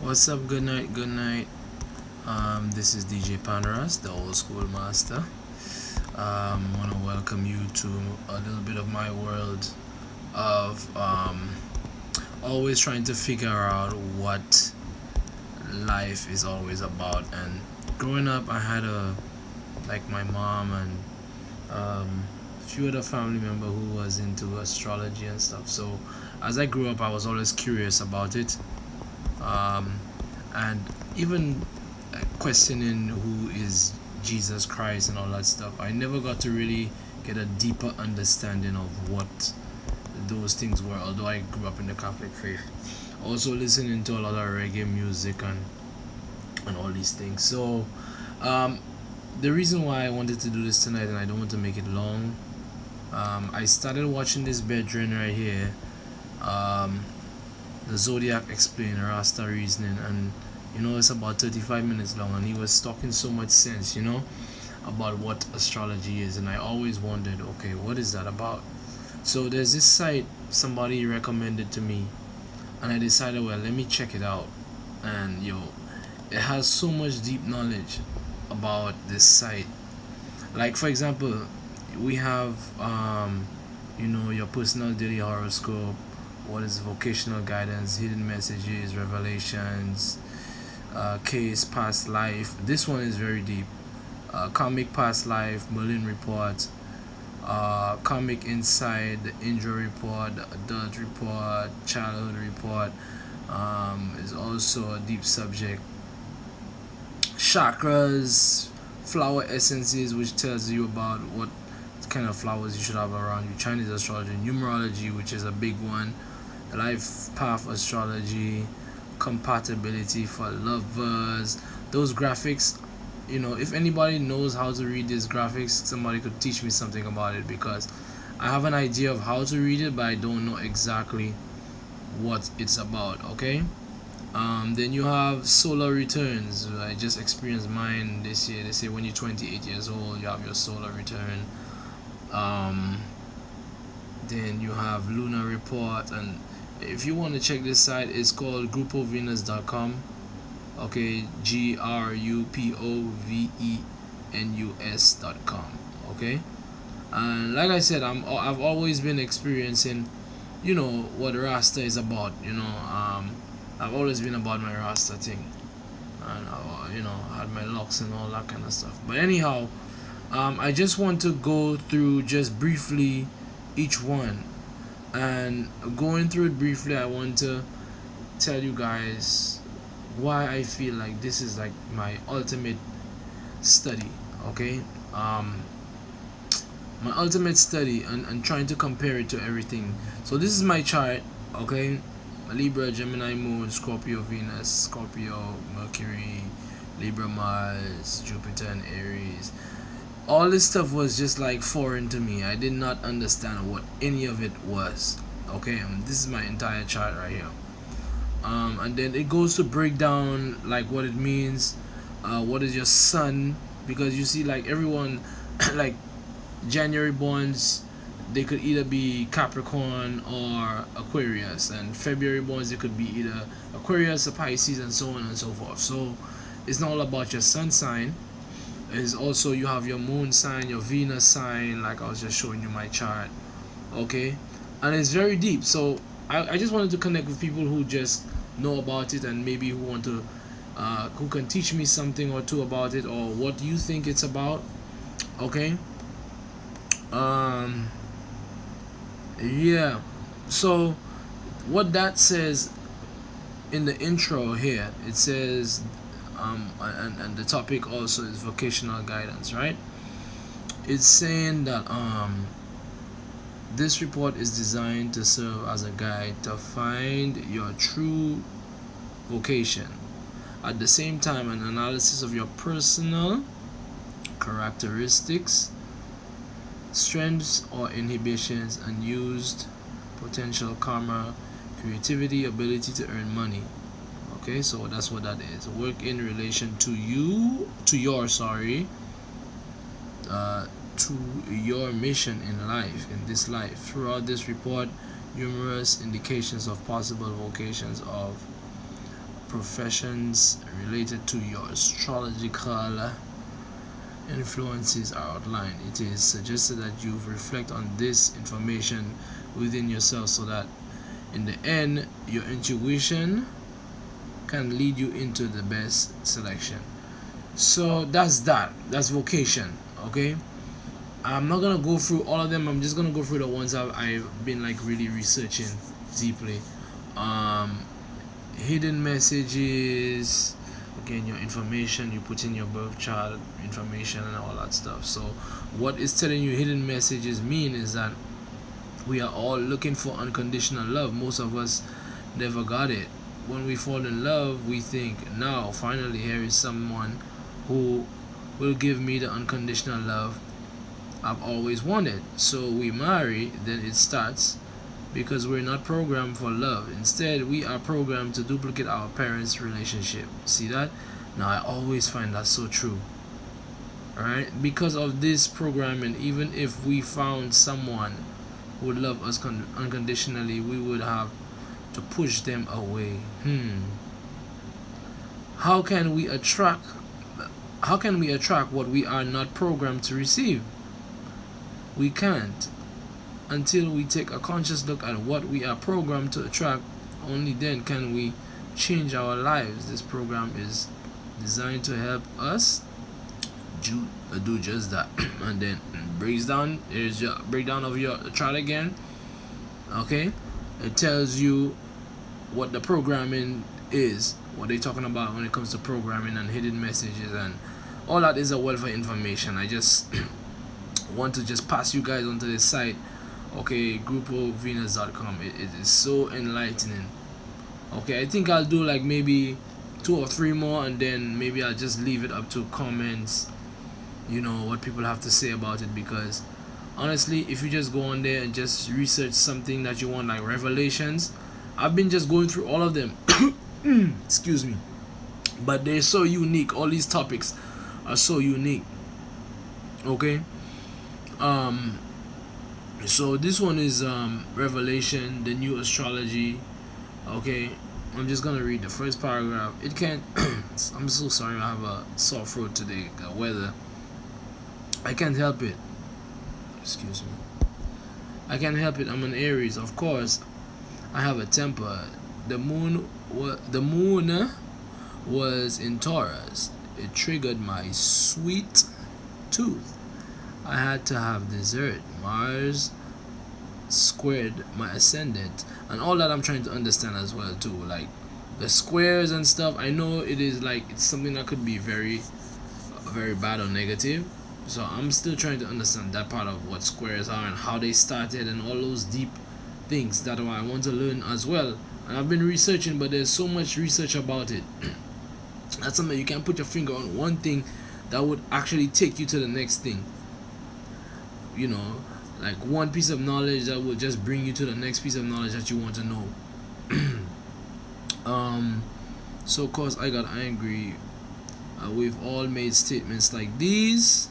What's up? Good night. Good night. This is DJ Paneras, the old school master. Want to welcome you to a little bit of my world of always trying to figure out what life is always about. And growing up, I had my mom and a few other family member who was into astrology and stuff. So as I grew up, I was always curious about it. Um, and even questioning who is Jesus Christ and all that stuff. I never got to really get a deeper understanding of what those things were, although I grew up in the Catholic faith. Also listening to a lot of reggae music and all these things. So um, the reason why I wanted to do this tonight, and I don't want to make it long, I started watching this bedroom right here, um, the Zodiac Explainer, Rasta Reasoning, and it's about 35 minutes long, and he was talking so much sense, about what astrology is. And I always wondered, okay, what is that about? So there's this site somebody recommended to me, and I decided, well, let me check it out. And it has so much deep knowledge about this site. Like, for example, we have your personal daily horoscope, what is vocational guidance, hidden messages, revelations, case past life. This one is very deep. Comic past life, Merlin report, comic inside, the injury report, the adult report, childhood report, is also a deep subject. Chakras, flower essences, which tells you about what kind of flowers you should have around you. Chinese astrology, numerology, which is a big one. Life path astrology, compatibility for lovers. Those graphics, if anybody knows how to read these graphics, somebody could teach me something about it, because I have an idea of how to read it, but I don't know exactly what it's about. Okay. Then you have solar returns. I just experienced mine this year. They say when you're 28 years old, you have your solar return. Um, then you have lunar report, and if you want to check this site, it's called grupovenus.com. Okay, grupovenus.com. Okay, and like I said, I've always been experiencing what Rasta is about. I've always been about my Rasta thing, and I had my locks and all that kind of stuff. But anyhow, I just want to go through just briefly each one. And going through it briefly, I want to tell you guys why I feel like this is like my ultimate study. Okay, my ultimate study, and trying to compare it to everything. So this is my chart. Okay, Libra, Gemini Moon, Scorpio Venus, Scorpio Mercury, Libra Mars, Jupiter and Aries. All this stuff was just like foreign to me. I did not understand what any of it was. Okay, this is my entire chart right here. And then it goes to break down like what it means, what is your sun, because you see, like, everyone like January borns, they could either be Capricorn or Aquarius, and February borns, they could be either Aquarius or Pisces, and so on and so forth. So it's not all about your sun sign. Is also, you have your moon sign, your Venus sign, like I was just showing you my chart. Okay, and it's very deep. So I just wanted to connect with people who just know about it, and maybe who want to who can teach me something or two about it, or what you think it's about. Okay. Yeah, so what that says in the intro here, it says, and the topic also is vocational guidance, right? It's saying that this report is designed to serve as a guide to find your true vocation. At the same time, an analysis of your personal characteristics, strengths or inhibitions, unused potential, karma, creativity, ability to earn money. Okay, so that's what that is. Work in relation to your mission in life, in this life. Throughout this report, numerous indications of possible vocations of professions related to your astrological influences are outlined. It is suggested that you reflect on this information within yourself so that in the end your intuition can lead you into the best selection. So that's vocation. Okay, I'm not gonna go through all of them. I'm just gonna go through the ones I've been like really researching deeply. Hidden messages, again, your information, you put in your birth chart information and all that stuff. So what is telling you hidden messages mean is that we are all looking for unconditional love. Most of us never got it. When we fall in love, we think, now finally here is someone who will give me the unconditional love I've always wanted. So we marry, then it starts, because we're not programmed for love. Instead, we are programmed to duplicate our parents' relationship. See that? Now I always find that so true. Alright? Because of this programming, even if we found someone who would love us unconditionally, we would have to push them away. How can we attract what we are not programmed to receive? We can't until we take a conscious look at what we are programmed to attract. Only then can we change our lives. This program is designed to help us do just that. And then breaks down, here's your breakdown of your chart again. Okay, it tells you what the programming is, what they're talking about when it comes to programming and hidden messages, and all that is a wealth of information. I just want to just pass you guys onto this site. Okay, groupovenus.com. It is so enlightening. Okay, I think I'll do like maybe 2 or 3 more, and then maybe I'll just leave it up to comments, what people have to say about it. Because honestly, if you just go on there and just research something that you want, like revelations, I've been just going through all of them. Excuse me, but they're so unique. All these topics are so unique. Okay, so this one is Revelation, the new astrology. Okay, I'm just gonna read the first paragraph. It can't. I'm so sorry. I have a sore throat today. The weather. I can't help it. Excuse me. I can't help it. I'm an Aries, of course. I have a temper. The moon was in Taurus. It triggered my sweet tooth. I had to have dessert. Mars squared my ascendant, and all that I'm trying to understand as well too, like the squares and stuff. I know it is like it's something that could be very bad or negative, so I'm still trying to understand that part of what squares are and how they started and all those deep things that I want to learn as well. And I've been researching, but there's so much research about it. That's something you can't put your finger on one thing that would actually take you to the next thing. Like one piece of knowledge that will just bring you to the next piece of knowledge that you want to know. So of course I got angry. We've all made statements like these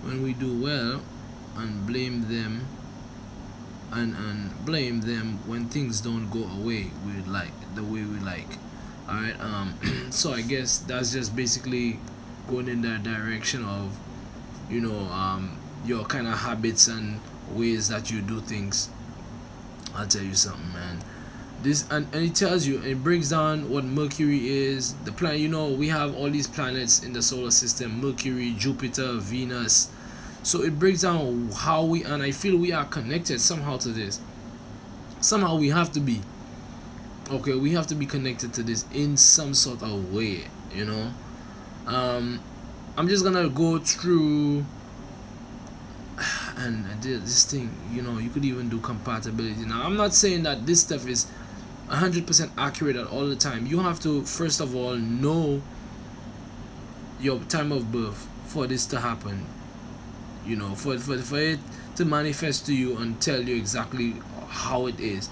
when we do well, and blame them when things don't go away the way we like. Alright, so I guess that's just basically going in that direction of your kind of habits and ways that you do things. I'll tell you something, man. This and it tells you, it breaks down what Mercury is, the planet. We have all these planets in the solar system: Mercury, Jupiter, Venus. So it breaks down how and I feel we are connected somehow to this. Somehow we have to be. Okay, we have to be connected to this in some sort of way. I'm just gonna go through. And this thing, you could even do compatibility. Now, I'm not saying that this stuff is 100% accurate at all the time. You have to first of all know your time of birth for this to happen. For it to manifest to you and tell you exactly how it is.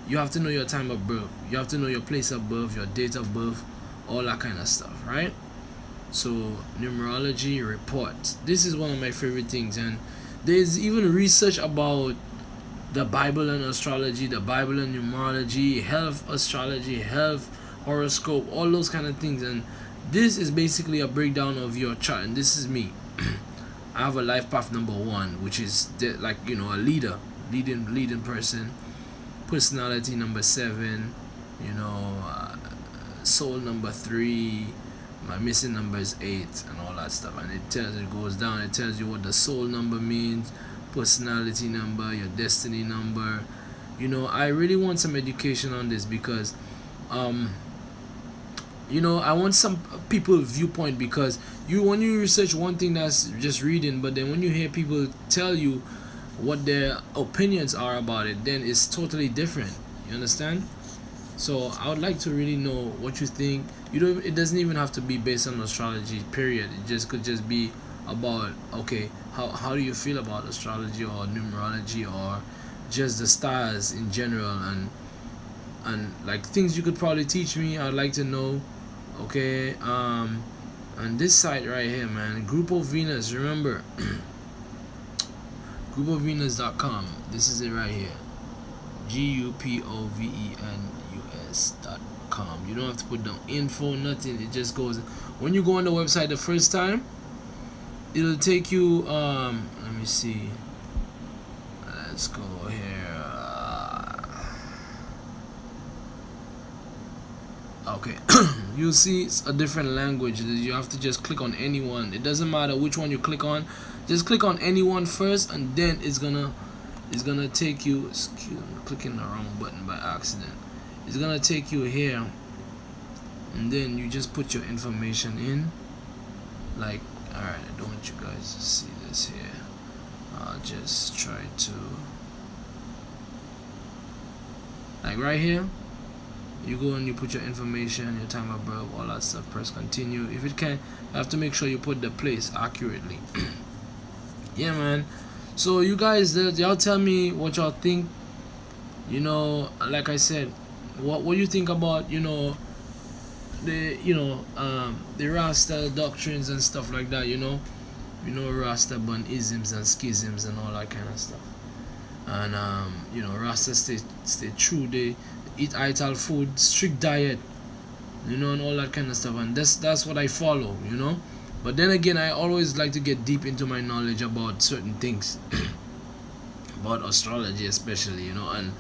You have to know your time of birth. You have to know your place of birth, your date of birth, all that kind of stuff, right? So numerology reports. This is one of my favorite things, and there's even research about the Bible and astrology, the Bible and numerology, health astrology, health horoscope, all those kind of things. And this is basically a breakdown of your chart. And this is me. I have a life path number 1, which is like, you know, a leading person. Personality number 7, you know, soul number 3, my missing number is 8, and all that stuff. And it goes down. It tells you what the soul number means, personality number, your destiny number. You know, I really want some education on this because you know, I want some people viewpoint, because when you research one thing, that's just reading, but then when you hear people tell you what their opinions are about it, then it's totally different. You understand? So I would like to really know what you think. It doesn't even have to be based on astrology, period. It just could just be about, okay, how do you feel about astrology or numerology or just the stars in general, and like things you could probably teach me. I'd like to know. Okay, and this site right here, man, Group of Venus, remember, groupovenus.com. This is it right here, GUPOVENUS.com. You don't have to put down info, nothing. It just goes. When you go on the website the first time, it'll take you. Let me see. Let's go here. Okay. You'll see it's a different language. You have to just click on any one. It doesn't matter which one you click on. Just click on any one first, and then it's gonna take you. Excuse me, I'm clicking the wrong button by accident. It's gonna take you here, and then you just put your information in. Like, all right, I don't want you guys to see this here. I'll just try to, like right here. You go and you put your information, your time of birth, all that stuff. Press continue. If it can, you have to make sure you put the place accurately. Yeah, man. So you guys, y'all tell me what y'all think. You know, like I said, what you think about, you know, the Rasta doctrines and stuff like that. You know, Rasta burn isms and schisms and all that kind of stuff. And you know, Rasta stay true. They eat ital food, strict diet, you know, and all that kind of stuff. And that's what I follow, you know. But then again, I always like to get deep into my knowledge about certain things, about astrology especially, you know. And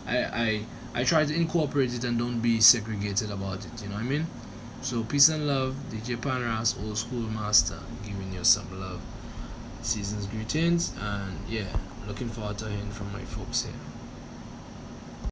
I try to incorporate it and don't be segregated about it, you know what I mean. So peace and love, DJ Panras, old school master, giving you some love. Season's greetings, and yeah, looking forward to hearing from my folks here.